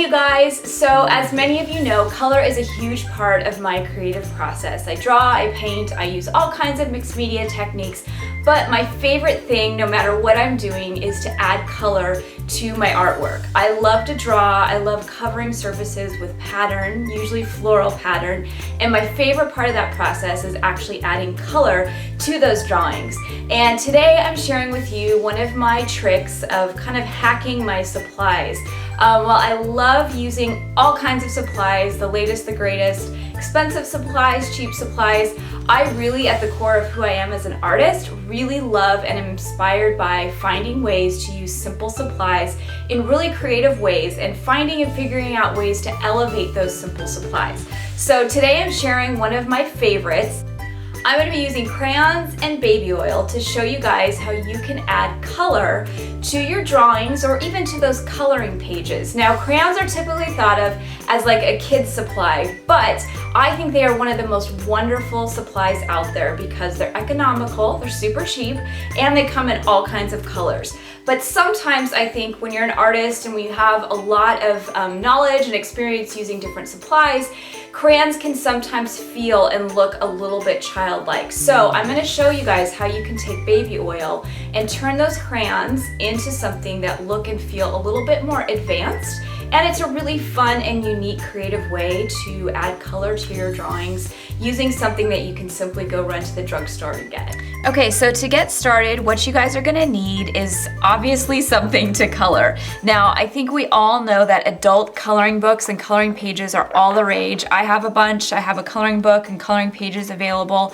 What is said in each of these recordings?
you guys. So as many of you know, color is a huge part of my creative process. I draw, I paint, I use all kinds of mixed media techniques, but my favorite thing, no matter what I'm doing, is to add color to my artwork. I love to draw, I love covering surfaces with pattern, usually floral pattern, and my favorite part of that process is actually adding color to those drawings. And today I'm sharing with you one of my tricks of kind of hacking my supplies. While I love using all kinds of supplies, the latest, the greatest, expensive supplies, cheap supplies, I really, at the core of who I am as an artist, really love and am inspired by finding ways to use simple supplies in really creative ways and finding and figuring out ways to elevate those simple supplies. So today I'm sharing one of my favorites. I'm going to be using crayons and baby oil to show you guys how you can add color to your drawings or even to those coloring pages. Now, crayons are typically thought of as like a kid's supply, but I think they are one of the most wonderful supplies out there because they're economical, they're super cheap, and they come in all kinds of colors. But sometimes I think when you're an artist and we have a lot of knowledge and experience using different supplies, crayons can sometimes feel and look a little bit childlike. So I'm going to show you guys how you can take baby oil and turn those crayons into something that look and feel a little bit more advanced. And it's a really fun and unique creative way to add color to your drawings using something that you can simply go run to the drugstore and get. Okay, so to get started, what you guys are gonna need is obviously something to color. Now, I think we all know that adult coloring books and coloring pages are all the rage. I have a bunch. I have a coloring book and coloring pages available.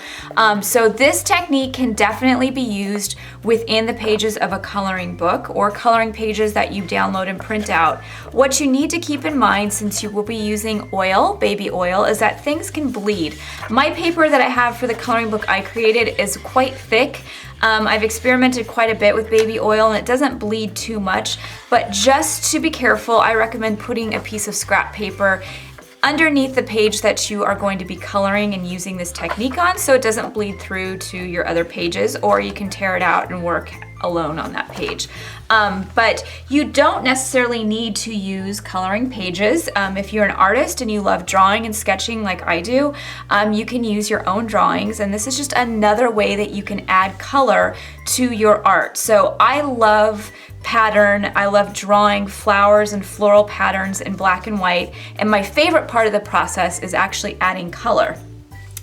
So this technique can definitely be used within the pages of a coloring book or coloring pages that you download and print out. What you need to keep in mind, since you will be using oil, baby oil, is that things can bleed. My paper that I have for the coloring book I created is quite thick. I've experimented quite a bit with baby oil and it doesn't bleed too much, but just to be careful, I recommend putting a piece of scrap paper underneath the page that you are going to be coloring and using this technique on so it doesn't bleed through to your other pages, or you can tear it out and work alone on that page. But you don't necessarily need to use coloring pages. If you're an artist and you love drawing and sketching like I do, you can use your own drawings, and this is just another way that you can add color to your art. So I love pattern. I love drawing flowers and floral patterns in black and white, and my favorite part of the process is actually adding color.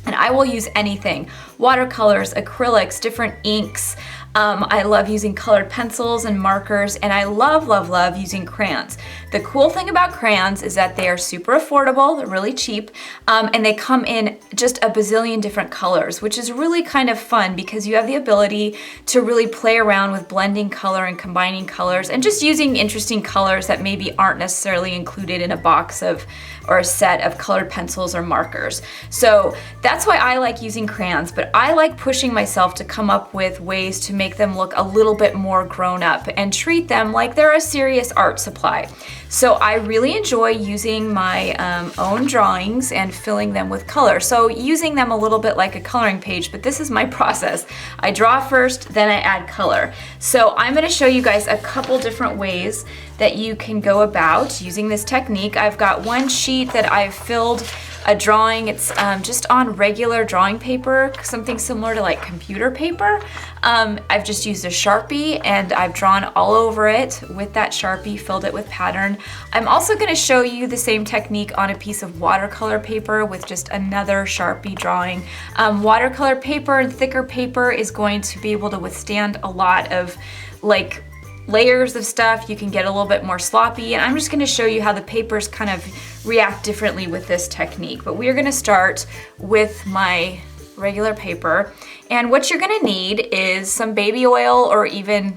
And I will use anything: watercolors, acrylics, different inks. I love using colored pencils and markers, and I love, love, love using crayons. The cool thing about crayons is that they are super affordable, they're really cheap, and they come in just a bazillion different colors, which is really kind of fun because you have the ability to really play around with blending color and combining colors and just using interesting colors that maybe aren't necessarily included in a box of or a set of colored pencils or markers. So that's why I like using crayons, but I like pushing myself to come up with ways to make them look a little bit more grown up and treat them like they're a serious art supply. So I really enjoy using my own drawings and filling them with color. So using them a little bit like a coloring page, but this is my process. I draw first, then I add color. So I'm gonna show you guys a couple different ways that you can go about using this technique. I've got one sheet that I've filled a drawing. It's just on regular drawing paper, something similar to like computer paper. I've just used a Sharpie and I've drawn all over it with that Sharpie, filled it with pattern. I'm also going to show you the same technique on a piece of watercolor paper with just another Sharpie drawing. Watercolor paper and thicker paper is going to be able to withstand a lot of like layers of stuff. You can get a little bit more sloppy, and I'm just going to show you how the papers kind of react differently with this technique. But we're going to start with my regular paper, and what you're going to need is some baby oil, or even,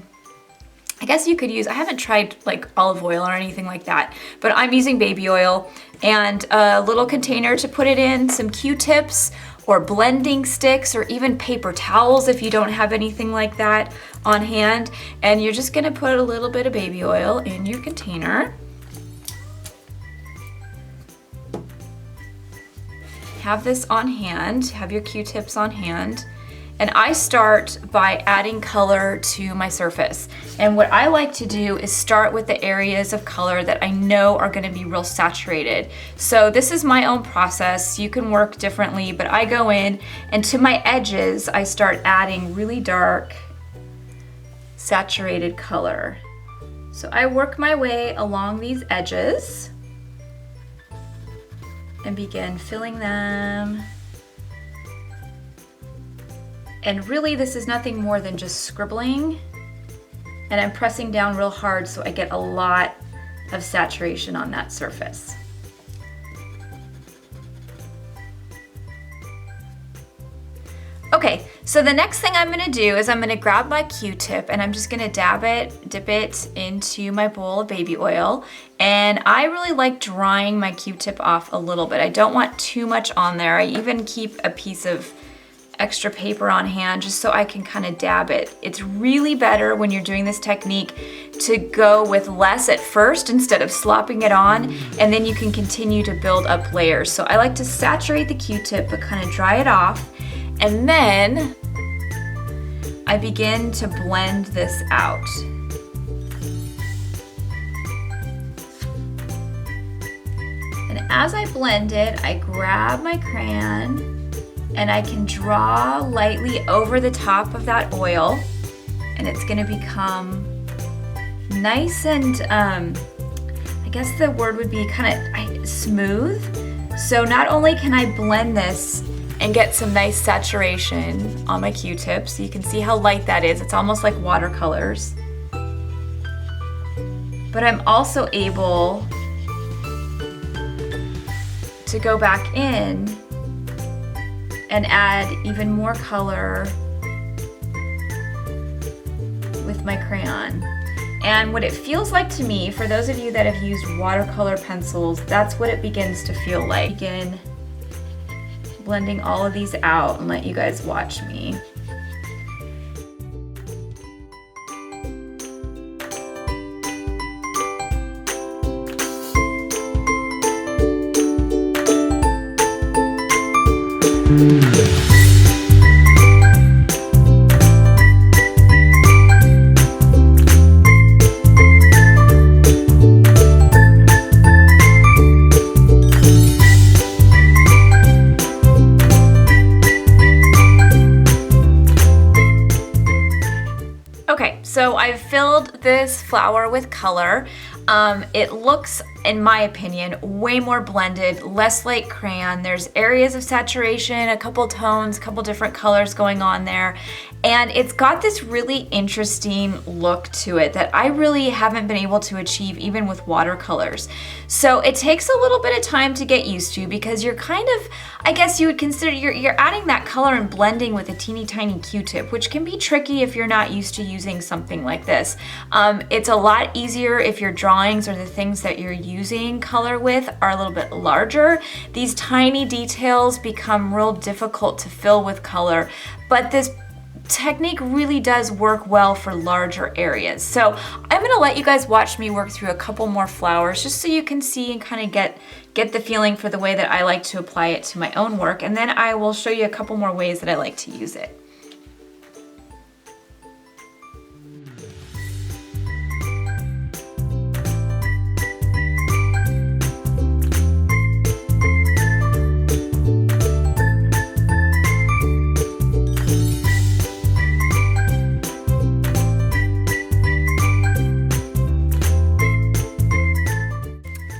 I guess you could use, I haven't tried like olive oil or anything like that, but I'm using baby oil, and a little container to put it in, some Q-tips or blending sticks, or even paper towels if you don't have anything like that on hand. And you're just gonna put a little bit of baby oil in your container. Have this on hand, have your Q-tips on hand, And I start by adding color to my surface. And what I like to do is start with the areas of color that I know are gonna be real saturated. So this is my own process. You can work differently, but I go in and to my edges, I start adding really dark, saturated color. So I work my way along these edges and begin filling them. And really this is nothing more than just scribbling, and I'm pressing down real hard so I get a lot of saturation on that surface. Okay, so the next thing I'm gonna do is I'm gonna grab my Q-tip and I'm just gonna dip it into my bowl of baby oil. And I really like drying my Q-tip off a little bit. I don't want too much on there. I even keep a piece of extra paper on hand just so I can kind of dab it. It's really better when you're doing this technique to go with less at first instead of slopping it on, and then you can continue to build up layers. So I like to saturate the Q-tip but kind of dry it off, and then I begin to blend this out. And as I blend it, I grab my crayon and I can draw lightly over the top of that oil, and it's gonna become nice and, I guess the word would be kind of smooth. So not only can I blend this and get some nice saturation on my Q-tips, so you can see how light that is. It's almost like watercolors. But I'm also able to go back in and add even more color with my crayon. And what it feels like to me, for those of you that have used watercolor pencils, that's what it begins to feel like. Begin blending all of these out and let you guys watch me. Okay, so I've filled this flower with color. It looks, in my opinion, way more blended, less like crayon. There's areas of saturation, a couple tones, a couple different colors going on there. And it's got this really interesting look to it that I really haven't been able to achieve even with watercolors. So it takes a little bit of time to get used to, because you're kind of, I guess you would consider, you're adding that color and blending with a teeny tiny Q-tip, which can be tricky if you're not used to using something like this. It's a lot easier if your drawings or the things that you're using color with are a little bit larger. These tiny details become real difficult to fill with color, but this technique really does work well for larger areas. So I'm gonna let you guys watch me work through a couple more flowers just so you can see and kind of get the feeling for the way that I like to apply it to my own work, and then I will show you a couple more ways that I like to use it.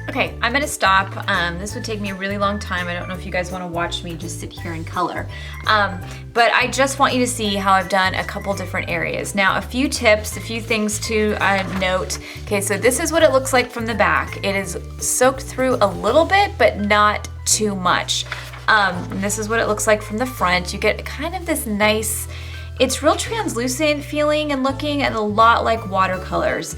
Okay, I'm gonna stop. This would take me a really long time. I don't know if you guys wanna watch me just sit here and color. But I just want you to see how I've done a couple different areas. Now, a few tips, a few things to note. Okay, so this is what it looks like from the back. It is soaked through a little bit, but not too much. And this is what it looks like from the front. You get kind of this nice, it's real translucent feeling and looking, and a lot like watercolors.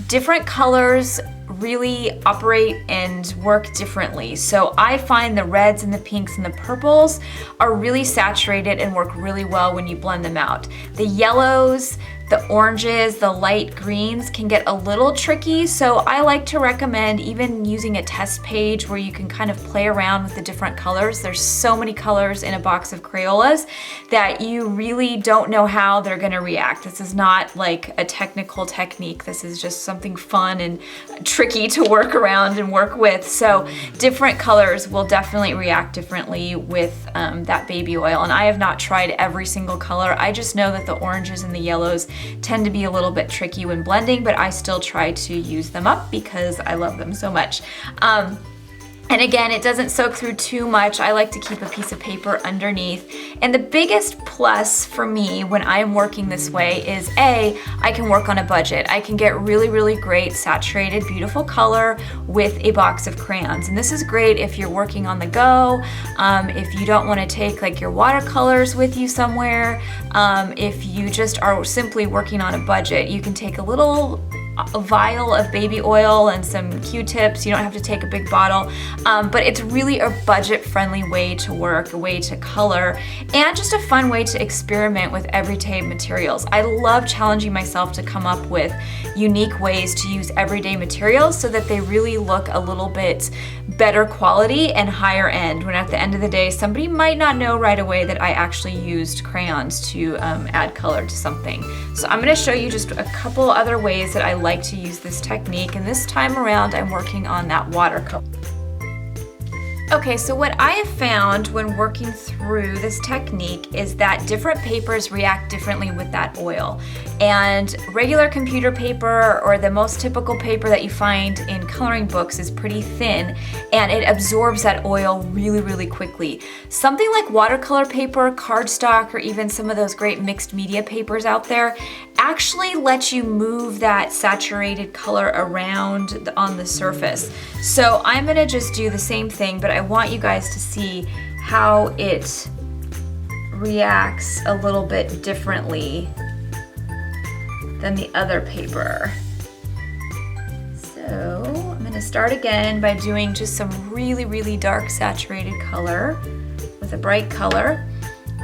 Different colors really operate and work differently. So I find the reds and the pinks and the purples are really saturated and work really well when you blend them out. The yellows, the oranges, the light greens can get a little tricky. So I like to recommend even using a test page where you can kind of play around with the different colors. There's so many colors in a box of Crayolas that you really don't know how they're gonna react. This is not like a technical technique. This is just something fun and tricky to work around and work with. So different colors will definitely react differently with that baby oil. And I have not tried every single color. I just know that the oranges and the yellows tend to be a little bit tricky when blending, but I still try to use them up because I love them so much. And again, it doesn't soak through too much. I like to keep a piece of paper underneath. And the biggest plus for me when I'm working this way is I can work on a budget. I can get really, really great saturated, beautiful color with a box of crayons. And this is great if you're working on the go, if you don't want to take like your watercolors with you somewhere, if you just are simply working on a budget. You can take a little vial of baby oil and some Q-tips. You don't have to take a big bottle, but it's really a budget-friendly way to work, a way to color, and just a fun way to experiment with everyday materials. I love challenging myself to come up with unique ways to use everyday materials so that they really look a little bit better quality and higher end, when at the end of the day, somebody might not know right away that I actually used crayons to add color to something. So I'm gonna show you just a couple other ways that I like to use this technique, and this time around I'm working on that watercolor. Okay, so what I have found when working through this technique is that different papers react differently with that oil. And regular computer paper, or the most typical paper that you find in coloring books, is pretty thin and it absorbs that oil really, really quickly. Something like watercolor paper, cardstock, or even some of those great mixed media papers out there actually let you move that saturated color around on the surface. So I'm gonna just do the same thing, but I want you guys to see how it reacts a little bit differently than the other paper. So I'm gonna start again by doing just some really, really dark saturated color with a bright color,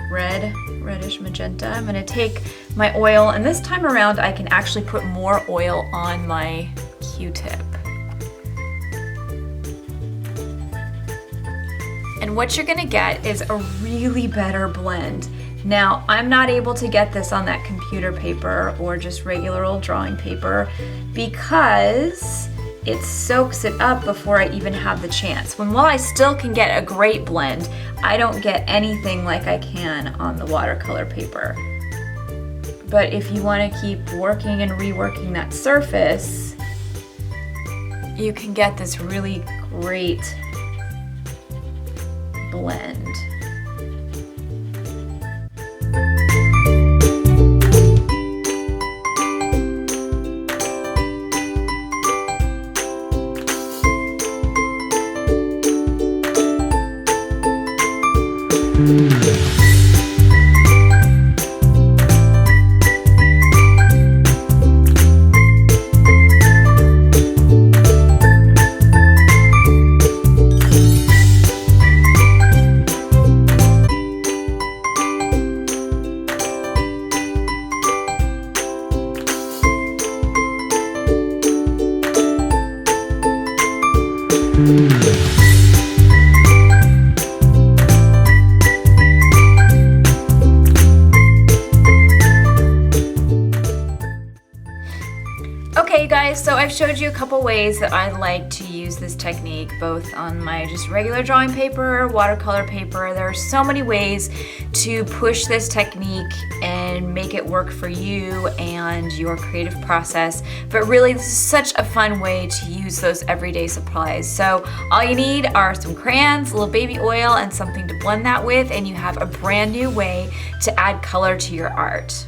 reddish magenta. I'm gonna take my oil, and this time around I can actually put more oil on my Q-tip. And what you're gonna get is a really better blend. Now, I'm not able to get this on that computer paper or just regular old drawing paper because it soaks it up before I even have the chance. While I still can get a great blend, I don't get anything like I can on the watercolor paper. But if you want to keep working and reworking that surface, you can get this really great blend. Okay, you guys, so I've showed you a couple ways that I like to use this technique, both on my just regular drawing paper, watercolor paper. There are so many ways to push this technique and make it work for you and your creative process. But really, this is such a fun way to use those everyday supplies. So all you need are some crayons, a little baby oil, and something to blend that with, and you have a brand new way to add color to your art.